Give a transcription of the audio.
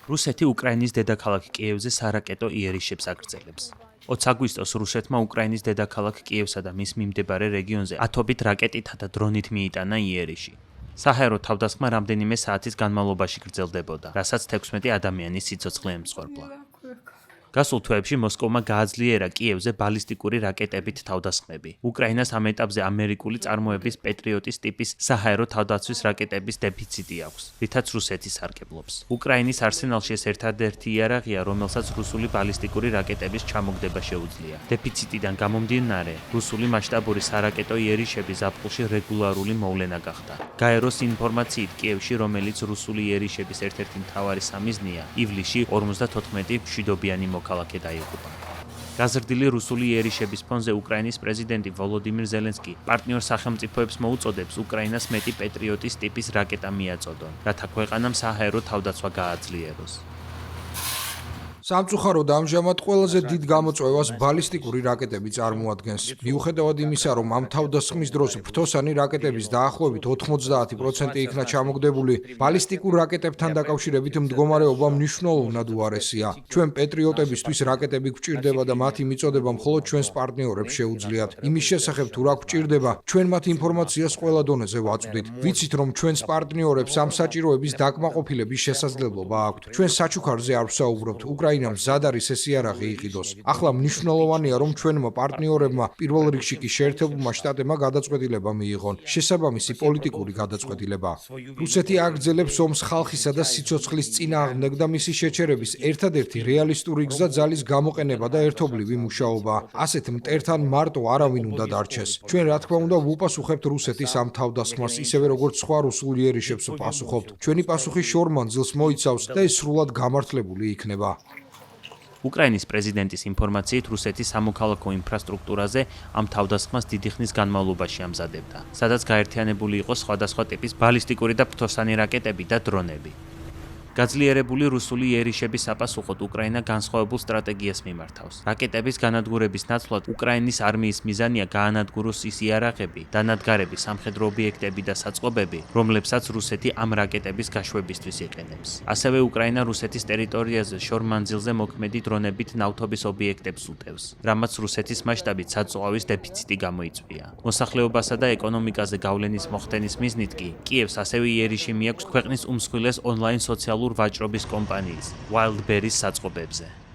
რუსეთი უკრაინის დედაქალაქ კიევზე სარაკეტო იერიშებს აგრძელებს. 20 აგვისტოს რუსეთმა უკრაინის დედაქალაქ კიევსა და მის მიმდებარე რეგიონზე ათობით რაკეტითა და დრონით მიიტანა იერიში. საჰაერო თავდასხმა რამდენიმე საათის განმავლობაში გრძელდებოდა, რასაც 16 ადამიანის სიცოცხლე ემსხვერპლა. გასულ თვეებში მოსკოვმა გააძლიერა კიევზე ბალისტიკური რაკეტებით თავდასხმები. უკრაინას ამ ეტაპზე ამერიკული წარმოების პეტრიოტის ტიპის საჰაერო თავდაცვის რაკეტების დეფიციტი აქვს, რითაც რუსეთი სარგებლობს. უკრაინის არსენალში ეს ერთადერთი იარაღია, რომელსაც რუსული ბალისტიკური რაკეტების ჩამოგდება შეუძლია. დეფიციტიდან გამომდინარე, რუსული მასშტაბური სარაკეტო იერიშები ზაფხულში რეგულარული მოვლენა გახდა. გაეროს ინფორმაციით, კიევში, რომელიც რუსული იერიშების ერთ-ერთი მთავარი სამიზნეა, ივლისში 54 მშვიდობიანი მოქალაქე დაიღუპა. გაზრდილი რუსული იერიშების ფონზე უკრაინის პრეზიდენტი ვოლოდიმირ ზელენსკი პარტნიორ სახელმწიფოებს მოუწოდებს უკრაინას მეტი პეტრიოტის ტიპის რაკეტა მიაწოდონ, რათა ქვეყანამ საჰაერო თავდაცვა გააძლიეროს. სამწუხაროდ ამჟამად ყველაზე დიდ გამოწვევას ბალისტიკური რაკეტები წარმოადგენს. მიუხედავად იმისა, რომ ამ თავდასხმის დროს ფრთოსანი რაკეტების დაახლოებით 90% იქნა ჩამოგდებული, ბალისტიკურ რაკეტებთან დაკავშირებით მდგომარეობა მნიშვნელოვნად უარესია. ჩვენ პეტრიოტებისთვის რაკეტები გვჭირდება და მათი მიწოდება მხოლოდ ჩვენს პარტნიორებს შეუძლიათ. იმის შესახებ თუ რა გვჭირდება, ჩვენ მათ ინფორმაციას ყველა დონეზე ვაწვდით. ვიცით, რომ ჩვენს პარტნიორებს ამ საჭიროების დაკმაყოფილების შესაძლებლობა აქვთ. ჩვენ საჩუქარზე არ ვსაუბრობთ. უკრაინამ მზად არის ეს იარაღი იყიდოს. ახლა მნიშვნელოვანია, რომ ჩვენმა პარტნიორებმა პირველ რიგში კი შეერთებულმა შტატებმა გადაწყვეტილება მიიღონ, შესაბამისი პოლიტიკური გადაწყვეტილება. რუსეთი აგრძელებს ომს ხალხისა და სიცოცხლის წინააღმდეგ და მისი შეჩერების ერთადერთი რეალისტური გზა ძალის გამოყენება და ერთობლივი მუშაობა. ასეთ მტერთან მარტო არავინ უნდა დარჩეს. ჩვენ რა თქმა უნდა ვუპასუხებთ რუსეთის ამ თავდასხმას, ისევე როგორც სხვა რუსულ იერიშებს ვპასუხობთ. ჩვენი პასუხი შორმანძილს მოიცავს და ეს სრულად გამართლებული იქნება. უკრაინის პრეზიდენტის ინფორმაციით, რუსეთი სამოქალაქო ინფრასტრუქტურაზე ამ თავდასხმას დიდი ხნის განმავლობაში ამზადებდა, სადაც გაერთიანებული იყო სხვადასხვა ტიპის ბალისტიკური და ფრთოსანი რაკეტები და დრონები. გაძლიერებული რუსული იერიშების საპასუხოდ უკრაინა განსხვავებულ სტრატეგიას მიმართავს. რაკეტების განადგურების ნაცვლად უკრაინის არმიის მიზანია გაანადგუროს ის იარაღები, დანადგარები, სამხედრო ობიექტები და საწყობები, რომლებსაც რუსეთი ამ რაკეტების გაშვებისთვის იყენებს. ასევე უკრაინა რუსეთის ტერიტორიაზე შორმანძილზე მოქმედი დრონებით ნავთობის ობიექტებს უტევს, რამაც რუსეთის მასშტაბით საწვავის დეფიციტი გამოიწვია. მოსახლეობასა და ეკონომიკაზე გავლენის მოხდენის მიზნით კი კიევს ასევე იერიში მიაქვს ქვეყნის უმსხვილეს ონლაინ სოციალურ ვაჭრობის კომპანიის Wildberries საწყობებზე.